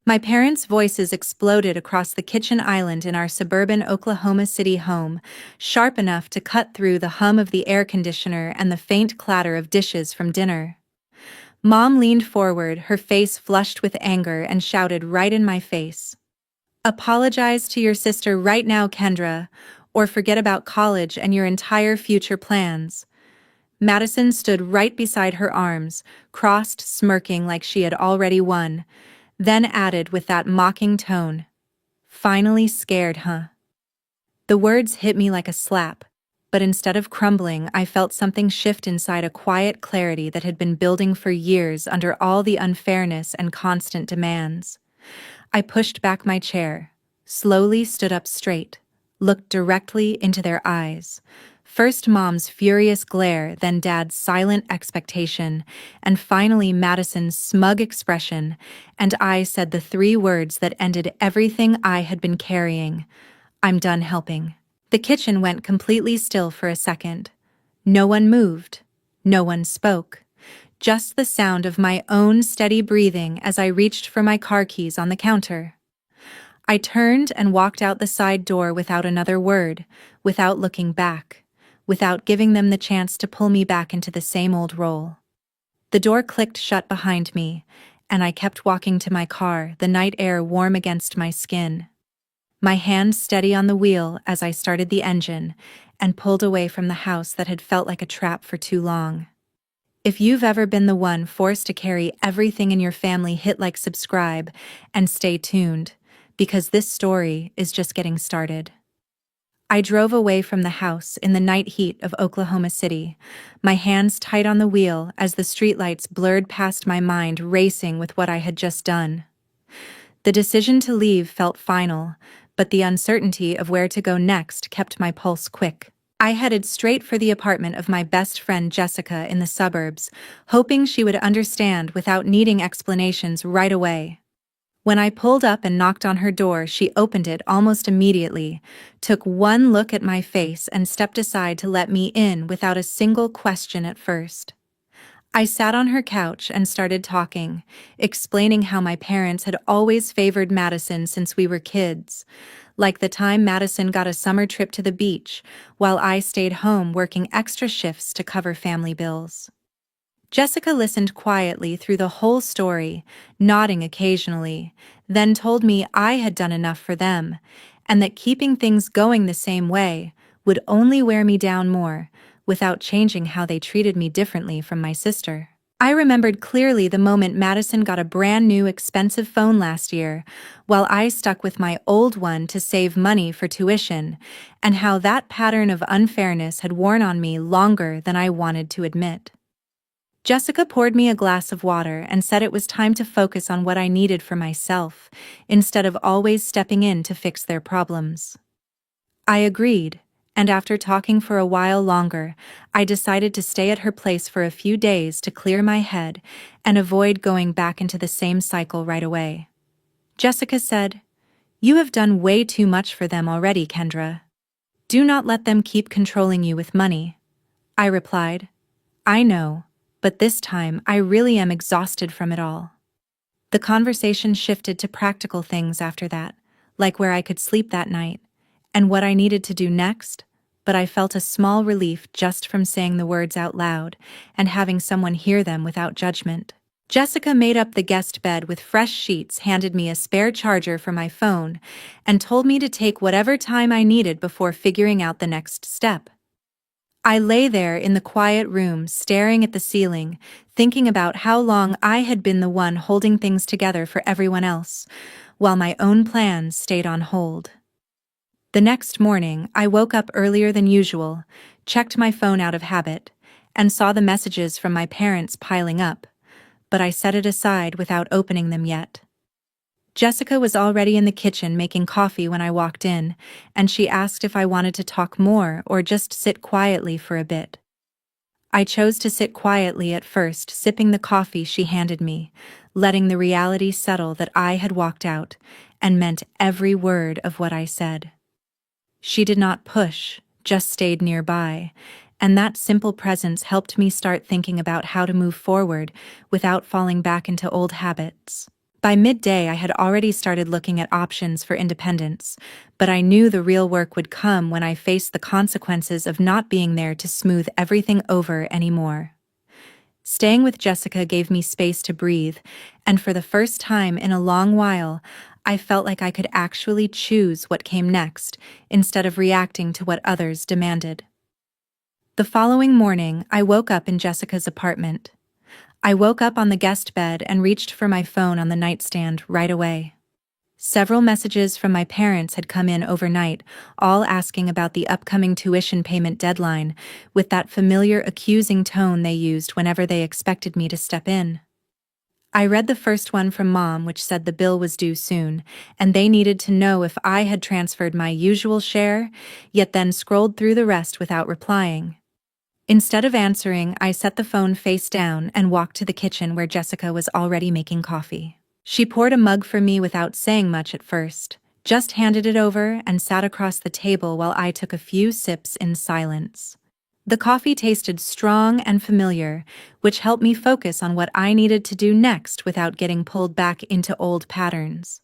My parents' voices exploded across the kitchen island in our suburban Oklahoma City home, sharp enough to cut through the hum of the air conditioner and the faint clatter of dishes from dinner. Mom leaned forward, her face flushed with anger, and shouted right in my face. "Apologize to your sister right now, Kendra, or forget about college and your entire future plans." Madison stood right beside her arms, crossed, smirking like she had already won, then added with that mocking tone, "Finally scared, huh?" The words hit me like a slap, but instead of crumbling, I felt something shift inside, a quiet clarity that had been building for years under all the unfairness and constant demands. I pushed back my chair, slowly stood up straight, looked directly into their eyes. First Mom's furious glare, then Dad's silent expectation, and finally Madison's smug expression, and I said the three words that ended everything I had been carrying: "I'm done helping." The kitchen went completely still for a second. No one moved. No one spoke. Just the sound of my own steady breathing as I reached for my car keys on the counter. I turned and walked out the side door without another word, without looking back, without giving them the chance to pull me back into the same old role. The door clicked shut behind me, and I kept walking to my car, the night air warm against my skin. My hand steady on the wheel as I started the engine and pulled away from the house that had felt like a trap for too long. If you've ever been the one forced to carry everything in your family, hit like, subscribe, and stay tuned, because this story is just getting started. I drove away from the house in the night heat of Oklahoma City, my hands tight on the wheel as the streetlights blurred past, my mind racing with what I had just done. The decision to leave felt final, but the uncertainty of where to go next kept my pulse quick. I headed straight for the apartment of my best friend Jessica in the suburbs, hoping she would understand without needing explanations right away. When I pulled up and knocked on her door, she opened it almost immediately, took one look at my face, and stepped aside to let me in without a single question at first. I sat on her couch and started talking, explaining how my parents had always favored Madison since we were kids, like the time Madison got a summer trip to the beach, while I stayed home working extra shifts to cover family bills. Jessica listened quietly through the whole story, nodding occasionally, then told me I had done enough for them, and that keeping things going the same way would only wear me down more, without changing how they treated me differently from my sister. I remembered clearly the moment Madison got a brand new expensive phone last year, while I stuck with my old one to save money for tuition, and how that pattern of unfairness had worn on me longer than I wanted to admit. Jessica poured me a glass of water and said it was time to focus on what I needed for myself, instead of always stepping in to fix their problems. I agreed, and after talking for a while longer, I decided to stay at her place for a few days to clear my head and avoid going back into the same cycle right away. Jessica said, "You have done way too much for them already, Kendra. Do not let them keep controlling you with money." I replied, "I know, but this time I really am exhausted from it all." The conversation shifted to practical things after that, like where I could sleep that night, and what I needed to do next, but I felt a small relief just from saying the words out loud and having someone hear them without judgment. Jessica made up the guest bed with fresh sheets, handed me a spare charger for my phone, and told me to take whatever time I needed before figuring out the next step. I lay there in the quiet room, staring at the ceiling, thinking about how long I had been the one holding things together for everyone else, while my own plans stayed on hold. The next morning, I woke up earlier than usual, checked my phone out of habit, and saw the messages from my parents piling up, but I set it aside without opening them yet. Jessica was already in the kitchen making coffee when I walked in, and she asked if I wanted to talk more or just sit quietly for a bit. I chose to sit quietly at first, sipping the coffee she handed me, letting the reality settle that I had walked out and meant every word of what I said. She did not push, just stayed nearby, and that simple presence helped me start thinking about how to move forward without falling back into old habits. By midday, I had already started looking at options for independence, but I knew the real work would come when I faced the consequences of not being there to smooth everything over anymore. Staying with Jessica gave me space to breathe, and for the first time in a long while, I felt like I could actually choose what came next, instead of reacting to what others demanded. The following morning, I woke up in Jessica's apartment. I woke up on the guest bed and reached for my phone on the nightstand right away. Several messages from my parents had come in overnight, all asking about the upcoming tuition payment deadline, with that familiar accusing tone they used whenever they expected me to step in. I read the first one from Mom, which said the bill was due soon, and they needed to know if I had transferred my usual share, yet then scrolled through the rest without replying. Instead of answering, I set the phone face down and walked to the kitchen where Jessica was already making coffee. She poured a mug for me without saying much at first, just handed it over and sat across the table while I took a few sips in silence. The coffee tasted strong and familiar, which helped me focus on what I needed to do next without getting pulled back into old patterns.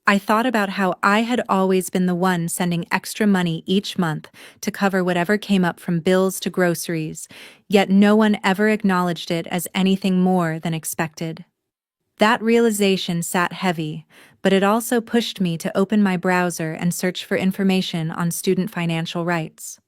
I thought about how I had always been the one sending extra money each month to cover whatever came up from bills to groceries, yet no one ever acknowledged it as anything more than expected. That realization sat heavy, but it also pushed me to open my browser and search for information on student financial rights.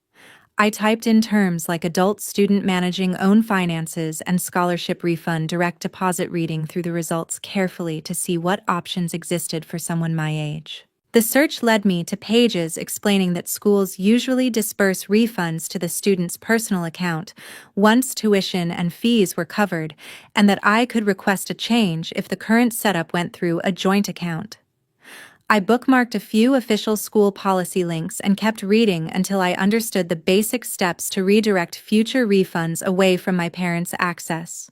I typed in terms like adult student managing own finances and scholarship refund direct deposit, reading through the results carefully to see what options existed for someone my age. The search led me to pages explaining that schools usually disperse refunds to the student's personal account once tuition and fees were covered, and that I could request a change if the current setup went through a joint account. I bookmarked a few official school policy links and kept reading until I understood the basic steps to redirect future refunds away from my parents' access.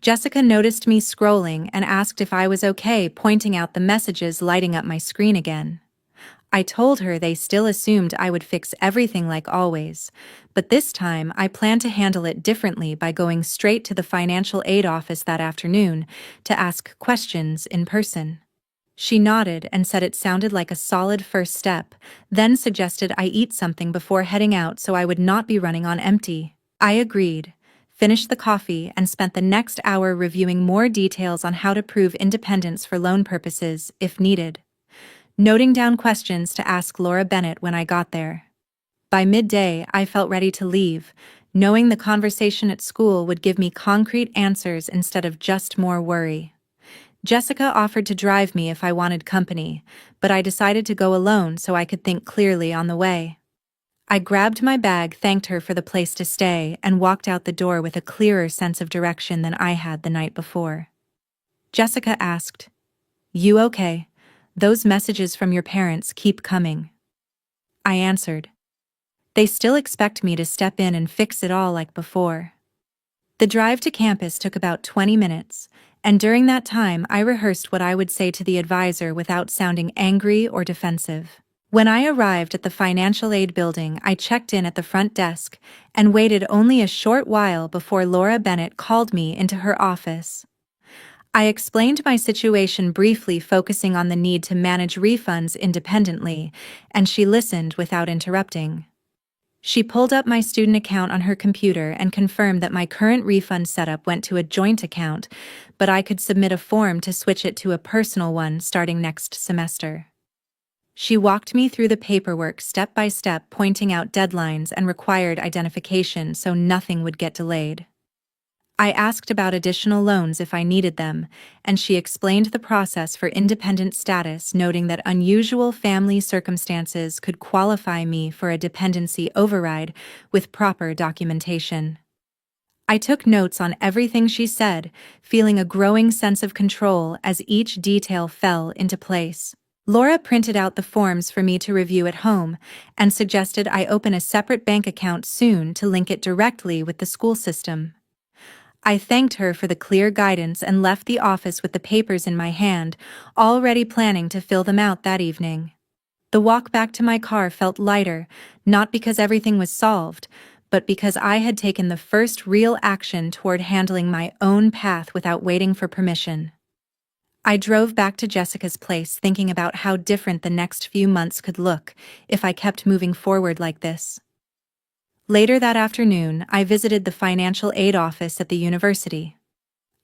Jessica noticed me scrolling and asked if I was okay, pointing out the messages lighting up my screen again. I told her they still assumed I would fix everything like always, but this time I planned to handle it differently by going straight to the financial aid office that afternoon to ask questions in person. She nodded and said it sounded like a solid first step, then suggested I eat something before heading out so I would not be running on empty. I agreed, finished the coffee, and spent the next hour reviewing more details on how to prove independence for loan purposes, if needed. Noting down questions to ask Laura Bennett when I got there. By midday, I felt ready to leave, knowing the conversation at school would give me concrete answers instead of just more worry. Jessica offered to drive me if I wanted company, but I decided to go alone so I could think clearly on the way. I grabbed my bag, thanked her for the place to stay, and walked out the door with a clearer sense of direction than I had the night before. Jessica asked, "You okay? Those messages from your parents keep coming." I answered, "They still expect me to step in and fix it all like before." The drive to campus took about 20 minutes, and during that time I rehearsed what I would say to the advisor without sounding angry or defensive. When I arrived at the financial aid building, I checked in at the front desk and waited only a short while before Laura Bennett called me into her office. I explained my situation briefly, focusing on the need to manage refunds independently, and she listened without interrupting. She pulled up my student account on her computer and confirmed that my current refund setup went to a joint account, but I could submit a form to switch it to a personal one starting next semester. She walked me through the paperwork step by step, pointing out deadlines and required identification so nothing would get delayed. I asked about additional loans if I needed them, and she explained the process for independent status, noting that unusual family circumstances could qualify me for a dependency override with proper documentation. I took notes on everything she said, feeling a growing sense of control as each detail fell into place. Laura printed out the forms for me to review at home and suggested I open a separate bank account soon to link it directly with the school system. I thanked her for the clear guidance and left the office with the papers in my hand, already planning to fill them out that evening. The walk back to my car felt lighter, not because everything was solved, but because I had taken the first real action toward handling my own path without waiting for permission. I drove back to Jessica's place thinking about how different the next few months could look if I kept moving forward like this. Later that afternoon, I visited the financial aid office at the university.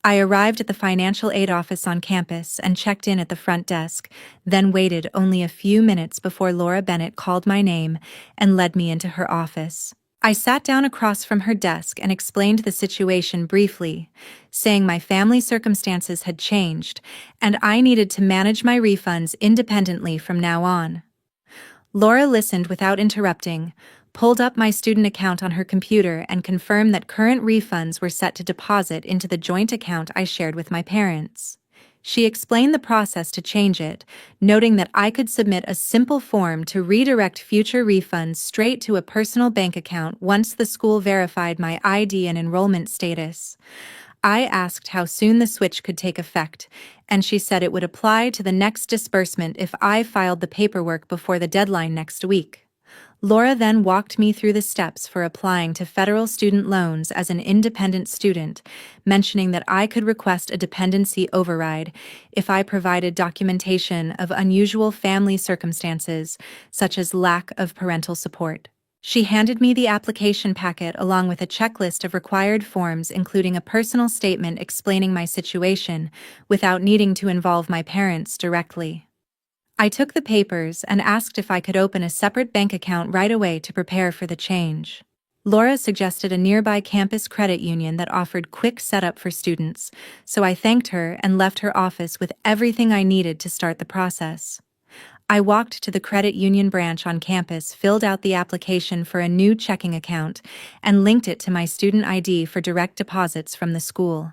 I arrived at the financial aid office on campus and checked in at the front desk, then waited only a few minutes before Laura Bennett called my name and led me into her office. I sat down across from her desk and explained the situation briefly, saying my family circumstances had changed and I needed to manage my refunds independently from now on. Laura listened without interrupting, pulled up my student account on her computer and confirmed that current refunds were set to deposit into the joint account I shared with my parents. She explained the process to change it, noting that I could submit a simple form to redirect future refunds straight to a personal bank account once the school verified my ID and enrollment status. I asked how soon the switch could take effect, and she said it would apply to the next disbursement if I filed the paperwork before the deadline next week. Laura then walked me through the steps for applying to federal student loans as an independent student, mentioning that I could request a dependency override if I provided documentation of unusual family circumstances, such as lack of parental support. She handed me the application packet along with a checklist of required forms, including a personal statement explaining my situation, without needing to involve my parents directly. I took the papers and asked if I could open a separate bank account right away to prepare for the change. Laura suggested a nearby campus credit union that offered quick setup for students, so I thanked her and left her office with everything I needed to start the process. I walked to the credit union branch on campus, filled out the application for a new checking account, and linked it to my student ID for direct deposits from the school.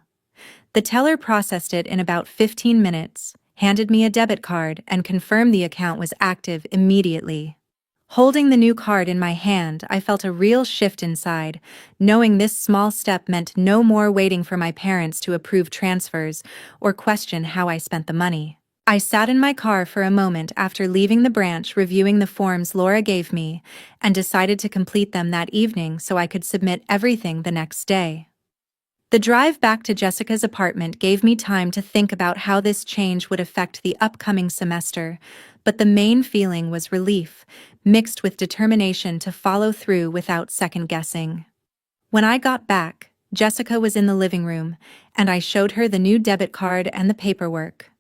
The teller processed it in about 15 minutes, handed me a debit card, and confirmed the account was active immediately. Holding the new card in my hand, I felt a real shift inside, knowing this small step meant no more waiting for my parents to approve transfers or question how I spent the money. I sat in my car for a moment after leaving the branch, reviewing the forms Laura gave me, and decided to complete them that evening so I could submit everything the next day. The drive back to Jessica's apartment gave me time to think about how this change would affect the upcoming semester, but the main feeling was relief, mixed with determination to follow through without second-guessing. When I got back, Jessica was in the living room, and I showed her the new debit card and the paperwork.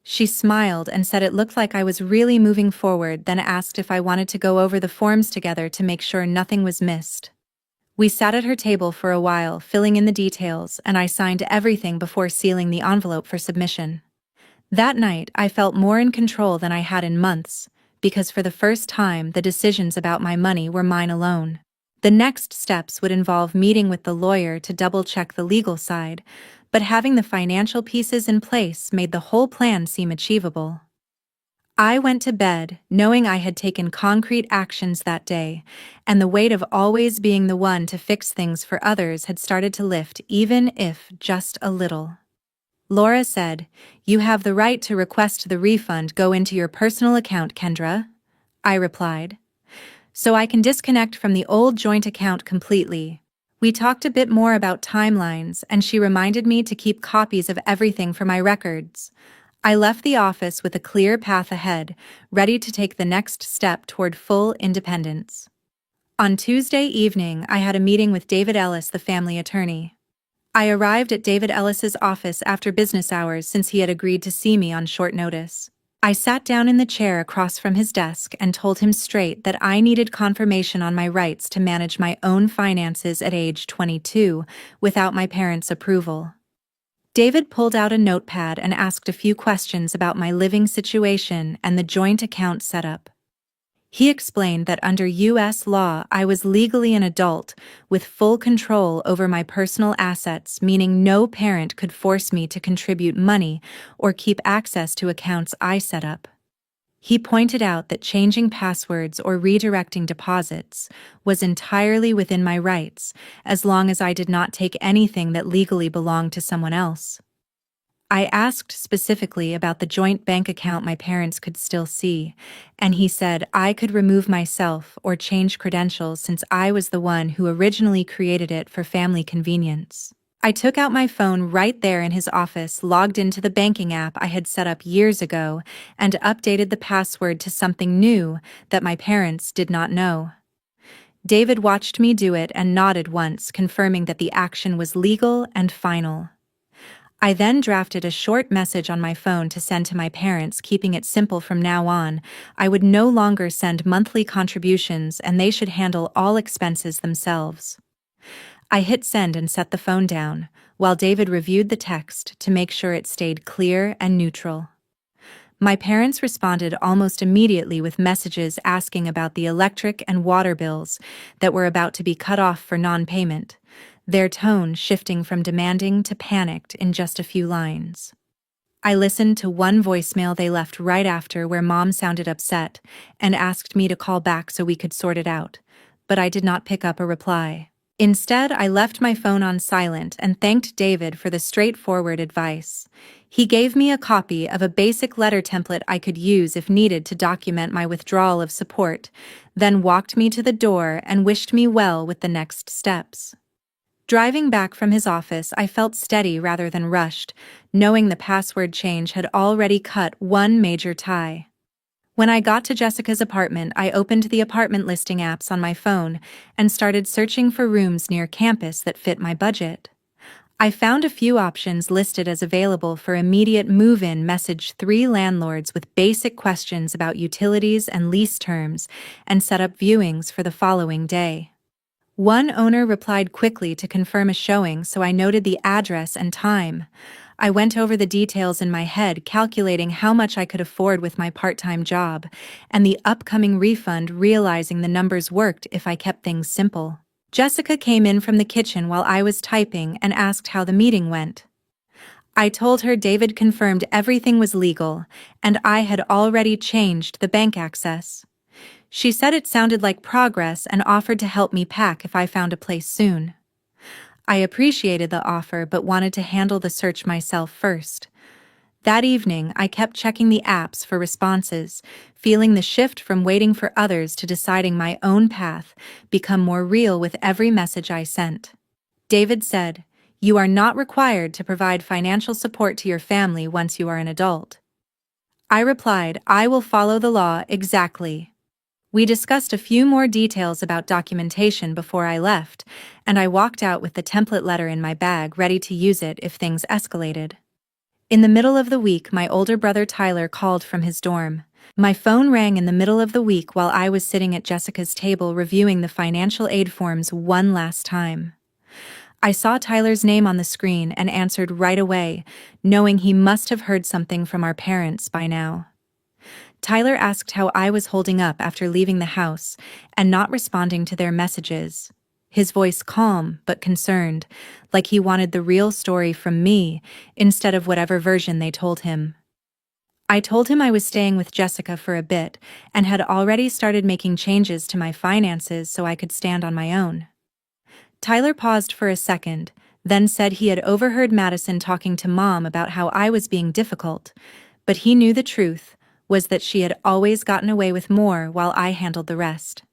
She smiled and said it looked like I was really moving forward, then asked if I wanted to go over the forms together to make sure nothing was missed. We sat at her table for a while, filling in the details, and I signed everything before sealing the envelope for submission. That night, I felt more in control than I had in months, because for the first time, the decisions about my money were mine alone. The next steps would involve meeting with the lawyer to double-check the legal side, but having the financial pieces in place made the whole plan seem achievable. I went to bed knowing I had taken concrete actions that day, and the weight of always being the one to fix things for others had started to lift, even if just a little. Laura said, "You have the right to request the refund go into your personal account, Kendra," I replied, "so I can disconnect from the old joint account completely." We talked a bit more about timelines, and she reminded me to keep copies of everything for my records. I left the office with a clear path ahead, ready to take the next step toward full independence. On Tuesday evening, I had a meeting with David Ellis, the family attorney. I arrived at David Ellis's office after business hours since he had agreed to see me on short notice. I sat down in the chair across from his desk and told him straight that I needed confirmation on my rights to manage my own finances at age 22 without my parents' approval. David pulled out a notepad and asked a few questions about my living situation and the joint account setup. He explained that under U.S. law, I was legally an adult with full control over my personal assets, meaning no parent could force me to contribute money or keep access to accounts I set up. He pointed out that changing passwords or redirecting deposits was entirely within my rights, as long as I did not take anything that legally belonged to someone else. I asked specifically about the joint bank account my parents could still see, and he said I could remove myself or change credentials since I was the one who originally created it for family convenience. I took out my phone right there in his office, logged into the banking app I had set up years ago, and updated the password to something new that my parents did not know. David watched me do it and nodded once, confirming that the action was legal and final. I then drafted a short message on my phone to send to my parents, keeping it simple from now on. I would no longer send monthly contributions and they should handle all expenses themselves. I hit send and set the phone down, while David reviewed the text to make sure it stayed clear and neutral. My parents responded almost immediately with messages asking about the electric and water bills that were about to be cut off for non-payment, their tone shifting from demanding to panicked in just a few lines. I listened to one voicemail they left right after where Mom sounded upset and asked me to call back so we could sort it out, but I did not pick up a reply. Instead, I left my phone on silent and thanked David for the straightforward advice. He gave me a copy of a basic letter template I could use if needed to document my withdrawal of support, then walked me to the door and wished me well with the next steps. Driving back from his office, I felt steady rather than rushed, knowing the password change had already cut one major tie. When I got to Jessica's apartment, I opened the apartment listing apps on my phone and started searching for rooms near campus that fit my budget. I found a few options listed as available for immediate move-in, messaged 3 landlords with basic questions about utilities and lease terms, and set up viewings for the following day. One owner replied quickly to confirm a showing, so I noted the address and time. I went over the details in my head, calculating how much I could afford with my part-time job, and the upcoming refund, realizing the numbers worked if I kept things simple. Jessica came in from the kitchen while I was typing and asked how the meeting went. I told her David confirmed everything was legal, and I had already changed the bank access. She said it sounded like progress and offered to help me pack if I found a place soon. I appreciated the offer but wanted to handle the search myself first. That evening, I kept checking the apps for responses, feeling the shift from waiting for others to deciding my own path become more real with every message I sent. David said, "You are not required to provide financial support to your family once you are an adult." I replied, "I will follow the law exactly." We discussed a few more details about documentation before I left, and I walked out with the template letter in my bag, ready to use it if things escalated. In the middle of the week, my older brother Tyler called from his dorm. My phone rang in the middle of the week while I was sitting at Jessica's table reviewing the financial aid forms one last time. I saw Tyler's name on the screen and answered right away, knowing he must have heard something from our parents by now. Tyler asked how I was holding up after leaving the house and not responding to their messages. His voice calm but concerned, like he wanted the real story from me instead of whatever version they told him. I told him I was staying with Jessica for a bit and had already started making changes to my finances so I could stand on my own. Tyler paused for a second, then said he had overheard Madison talking to Mom about how I was being difficult, but he knew the truth was that she had always gotten away with more while I handled the rest.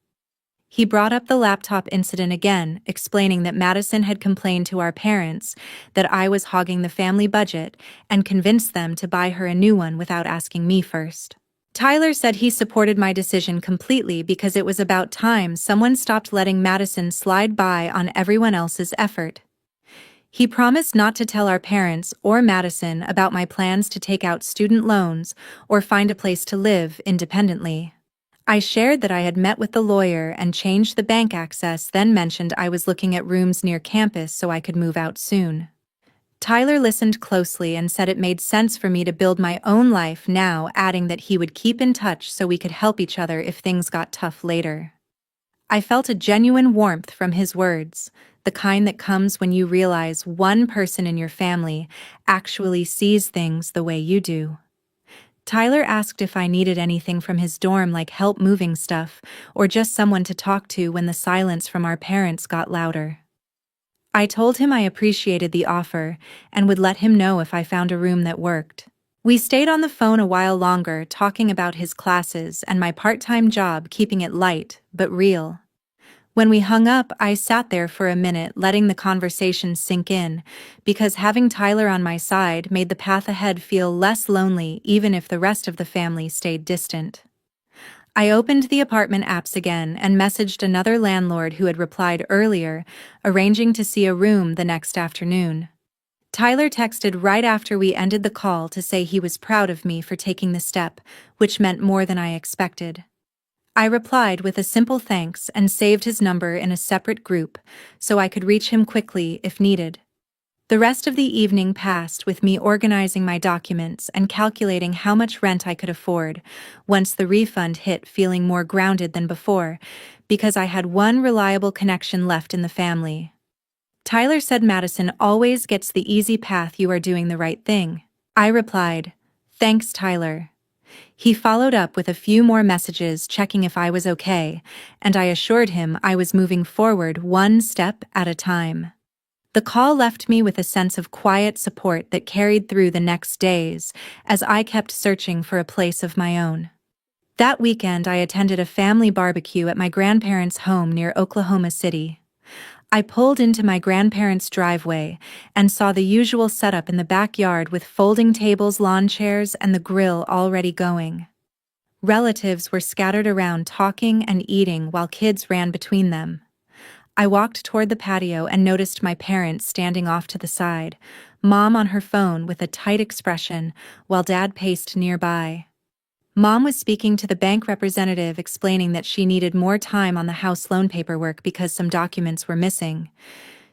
He brought up the laptop incident again, explaining that Madison had complained to our parents that I was hogging the family budget and convinced them to buy her a new one without asking me first. Tyler said he supported my decision completely because it was about time someone stopped letting Madison slide by on everyone else's effort. He promised not to tell our parents or Madison about my plans to take out student loans or find a place to live independently. I shared that I had met with the lawyer and changed the bank access, then mentioned I was looking at rooms near campus so I could move out soon. Tyler listened closely and said it made sense for me to build my own life now, adding that he would keep in touch so we could help each other if things got tough later. I felt a genuine warmth from his words, the kind that comes when you realize one person in your family actually sees things the way you do. Tyler asked if I needed anything from his dorm, like help moving stuff, or just someone to talk to when the silence from our parents got louder. I told him I appreciated the offer and would let him know if I found a room that worked. We stayed on the phone a while longer, talking about his classes and my part-time job, keeping it light but real. When we hung up, I sat there for a minute letting the conversation sink in, because having Tyler on my side made the path ahead feel less lonely even if the rest of the family stayed distant. I opened the apartment apps again and messaged another landlord who had replied earlier, arranging to see a room the next afternoon. Tyler texted right after we ended the call to say he was proud of me for taking the step, which meant more than I expected. I replied with a simple thanks and saved his number in a separate group so I could reach him quickly if needed. The rest of the evening passed with me organizing my documents and calculating how much rent I could afford, once the refund hit, feeling more grounded than before, because I had one reliable connection left in the family. Tyler said Madison always gets the easy path. You are doing the right thing. I replied, "Thanks, Tyler." He followed up with a few more messages checking if I was okay, and I assured him I was moving forward one step at a time. The call left me with a sense of quiet support that carried through the next days as I kept searching for a place of my own. That weekend, I attended a family barbecue at my grandparents' home near Oklahoma City. I pulled into my grandparents' driveway and saw the usual setup in the backyard with folding tables, lawn chairs, and the grill already going. Relatives were scattered around talking and eating while kids ran between them. I walked toward the patio and noticed my parents standing off to the side, Mom on her phone with a tight expression, while Dad paced nearby. Mom was speaking to the bank representative, explaining that she needed more time on the house loan paperwork because some documents were missing.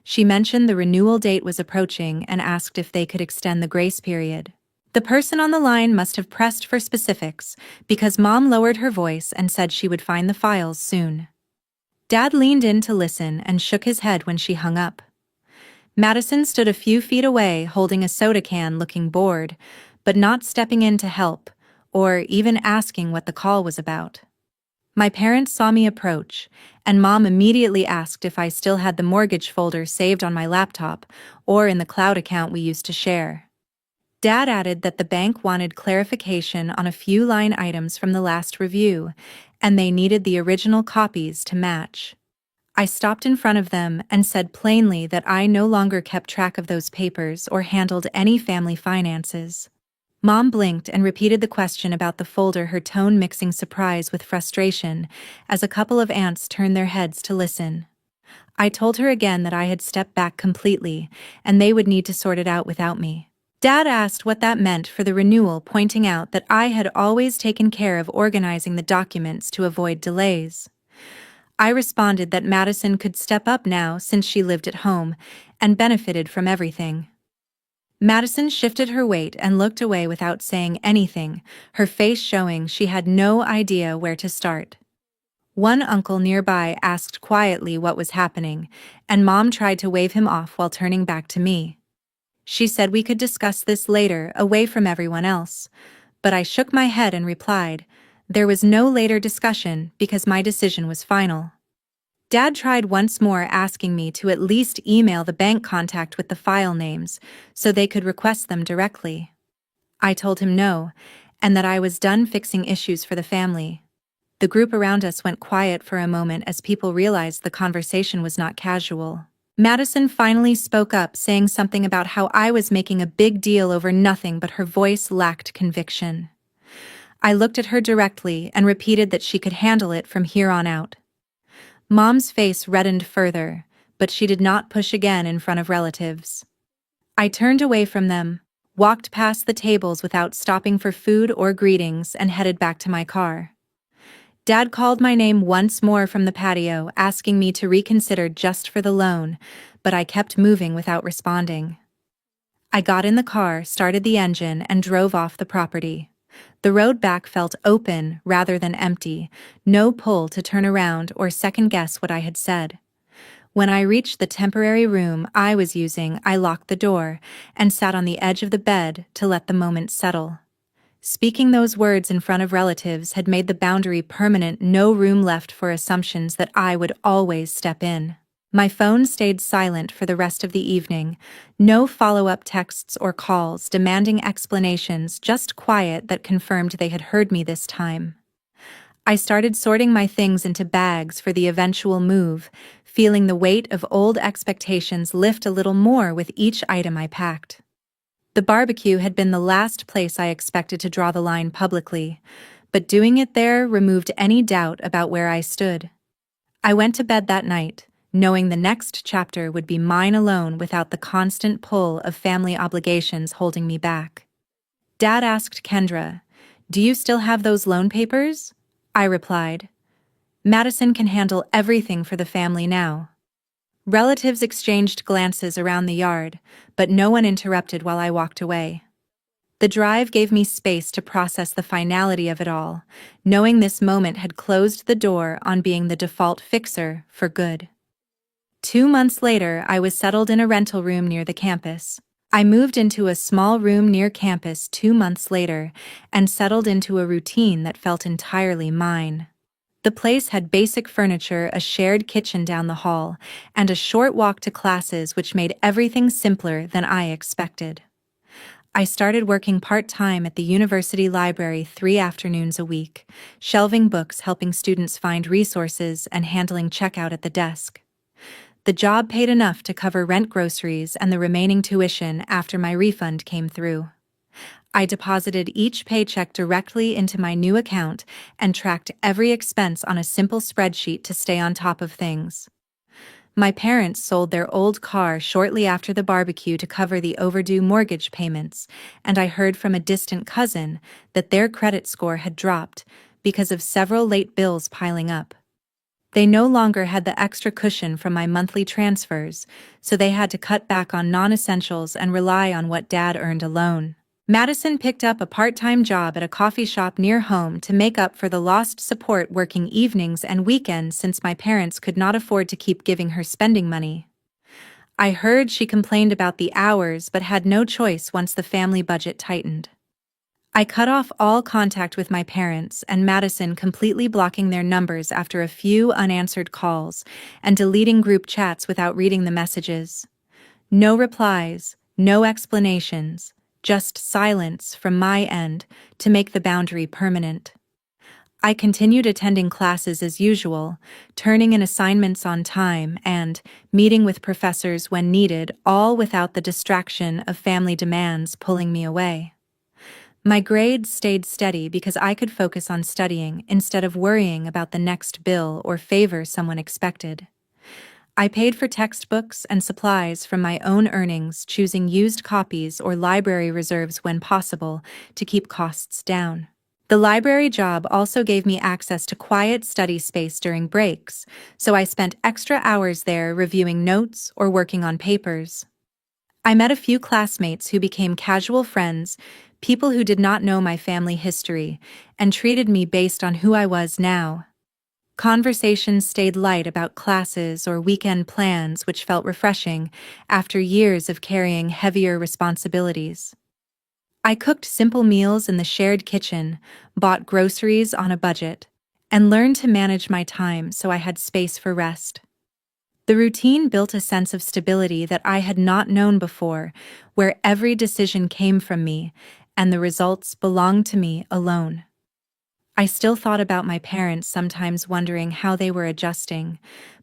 She mentioned the renewal date was approaching and asked if they could extend the grace period. The person on the line must have pressed for specifics, because Mom lowered her voice and said she would find the files soon. Dad leaned in to listen and shook his head when she hung up. Madison stood a few feet away holding a soda can, looking bored, but not stepping in to help, or even asking what the call was about. My parents saw me approach, and Mom immediately asked if I still had the mortgage folder saved on my laptop or in the cloud account we used to share. Dad added that the bank wanted clarification on a few line items from the last review, and they needed the original copies to match. I stopped in front of them and said plainly that I no longer kept track of those papers or handled any family finances. Mom blinked and repeated the question about the folder, her tone mixing surprise with frustration as a couple of aunts turned their heads to listen. I told her again that I had stepped back completely and they would need to sort it out without me. Dad asked what that meant for the renewal, pointing out that I had always taken care of organizing the documents to avoid delays. I responded that Madison could step up now since she lived at home and benefited from everything. Madison shifted her weight and looked away without saying anything, her face showing she had no idea where to start. One uncle nearby asked quietly what was happening, and Mom tried to wave him off while turning back to me. She said we could discuss this later, away from everyone else, but I shook my head and replied, there was no later discussion because my decision was final. Dad tried once more, asking me to at least email the bank contact with the file names so they could request them directly. I told him no, and that I was done fixing issues for the family. The group around us went quiet for a moment as people realized the conversation was not casual. Madison finally spoke up, saying something about how I was making a big deal over nothing, but her voice lacked conviction. I looked at her directly and repeated that she could handle it from here on out. Mom's face reddened further, but she did not push again in front of relatives. I turned away from them, walked past the tables without stopping for food or greetings, and headed back to my car. Dad called my name once more from the patio, asking me to reconsider just for the loan, but I kept moving without responding. I got in the car, started the engine, and drove off the property. The road back felt open rather than empty, no pull to turn around or second-guess what I had said. When I reached the temporary room I was using, I locked the door and sat on the edge of the bed to let the moment settle. Speaking those words in front of relatives had made the boundary permanent, no room left for assumptions that I would always step in. My phone stayed silent for the rest of the evening, no follow-up texts or calls demanding explanations, just quiet that confirmed they had heard me this time. I started sorting my things into bags for the eventual move, feeling the weight of old expectations lift a little more with each item I packed. The barbecue had been the last place I expected to draw the line publicly, but doing it there removed any doubt about where I stood. I went to bed that night, knowing the next chapter would be mine alone without the constant pull of family obligations holding me back. Dad asked Kendra, "Do you still have those loan papers?" I replied, "Madison can handle everything for the family now." Relatives exchanged glances around the yard, but no one interrupted while I walked away. The drive gave me space to process the finality of it all, knowing this moment had closed the door on being the default fixer for good. 2 months later, I was settled in a rental room near the campus. I moved into a small room near campus 2 months later and settled into a routine that felt entirely mine. The place had basic furniture, a shared kitchen down the hall, and a short walk to classes, which made everything simpler than I expected. I started working part-time at the university library 3 afternoons a week, shelving books, helping students find resources, and handling checkout at the desk. The job paid enough to cover rent, groceries, and the remaining tuition after my refund came through. I deposited each paycheck directly into my new account and tracked every expense on a simple spreadsheet to stay on top of things. My parents sold their old car shortly after the barbecue to cover the overdue mortgage payments, and I heard from a distant cousin that their credit score had dropped because of several late bills piling up. They no longer had the extra cushion from my monthly transfers, so they had to cut back on non-essentials and rely on what Dad earned alone. Madison picked up a part-time job at a coffee shop near home to make up for the lost support, working evenings and weekends since my parents could not afford to keep giving her spending money. I heard she complained about the hours but had no choice once the family budget tightened. I cut off all contact with my parents and Madison, completely blocking their numbers after a few unanswered calls and deleting group chats without reading the messages. No replies, no explanations. Just silence from my end to make the boundary permanent. I continued attending classes as usual, turning in assignments on time and meeting with professors when needed, all without the distraction of family demands pulling me away. My grades stayed steady because I could focus on studying instead of worrying about the next bill or favor someone expected. I paid for textbooks and supplies from my own earnings, choosing used copies or library reserves when possible to keep costs down. The library job also gave me access to quiet study space during breaks, so I spent extra hours there reviewing notes or working on papers. I met a few classmates who became casual friends, people who did not know my family history, and treated me based on who I was now. Conversations stayed light about classes or weekend plans, which felt refreshing after years of carrying heavier responsibilities. I cooked simple meals in the shared kitchen, bought groceries on a budget, and learned to manage my time so I had space for rest. The routine built a sense of stability that I had not known before, where every decision came from me and the results belonged to me alone. I still thought about my parents, sometimes wondering how they were adjusting,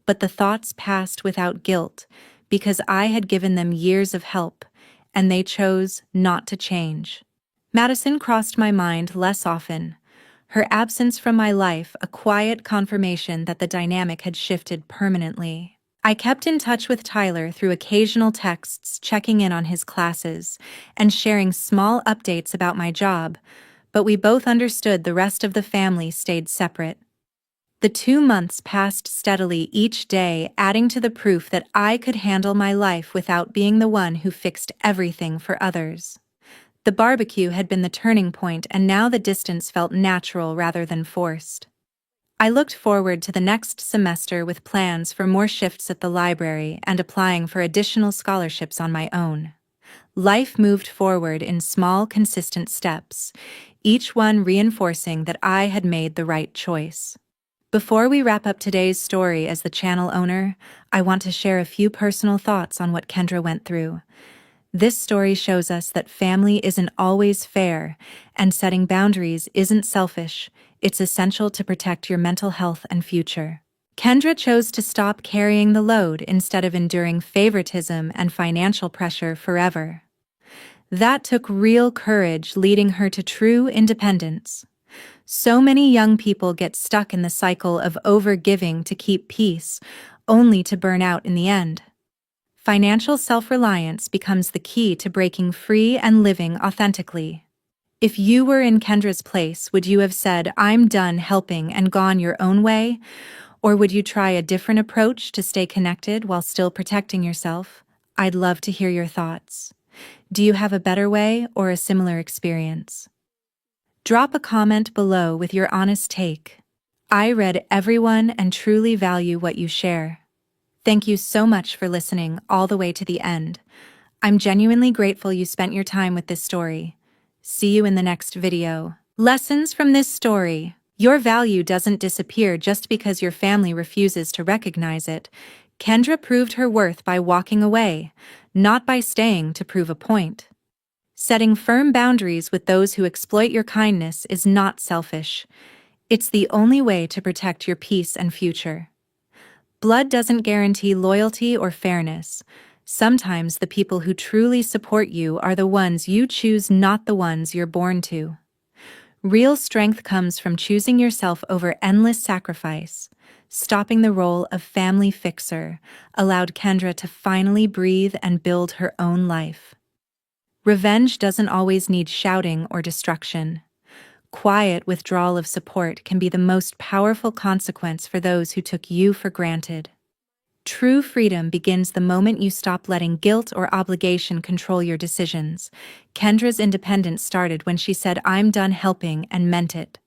but the thoughts passed without guilt because I had given them years of help, and they chose not to change. Madison crossed my mind less often, her absence from my life a quiet confirmation that the dynamic had shifted permanently. I kept in touch with Tyler through occasional texts, checking in on his classes and sharing small updates about my job, but we both understood the rest of the family stayed separate. The 2 months passed steadily each day, adding to the proof that I could handle my life without being the one who fixed everything for others. The barbecue had been the turning point, and now the distance felt natural rather than forced. I looked forward to the next semester with plans for more shifts at the library and applying for additional scholarships on my own. Life moved forward in small, consistent steps, each one reinforcing that I had made the right choice. Before we wrap up today's story, as the channel owner, I want to share a few personal thoughts on what Kendra went through. This story shows us that family isn't always fair, and setting boundaries isn't selfish, It's essential to protect your mental health and future. Kendra chose to stop carrying the load instead of enduring favoritism and financial pressure forever. That took real courage, leading her to true independence. So many young people get stuck in the cycle of overgiving to keep peace, only to burn out in the end. Financial self-reliance becomes the key to breaking free and living authentically. If you were in Kendra's place, would you have said, "I'm done helping," and gone your own way? Or would you try a different approach to stay connected while still protecting yourself? I'd love to hear your thoughts. Do you have a better way or a similar experience? Drop a comment below with your honest take. I read everyone and truly value what you share. Thank you so much for listening all the way to the end. I'm genuinely grateful you spent your time with this story. See you in the next video. Lessons from this story. Your value doesn't disappear just because your family refuses to recognize it. Kendra proved her worth by walking away, not by staying to prove a point. Setting firm boundaries with those who exploit your kindness is not selfish. It's the only way to protect your peace and future. Blood doesn't guarantee loyalty or fairness. Sometimes the people who truly support you are the ones you choose, not the ones you're born to. Real strength comes from choosing yourself over endless sacrifice. Stopping the role of family fixer allowed Kendra to finally breathe and build her own life. Revenge doesn't always need shouting or destruction. Quiet withdrawal of support can be the most powerful consequence for those who took you for granted. True freedom begins the moment you stop letting guilt or obligation control your decisions. Kendra's independence started when she said, "I'm done helping," and meant it.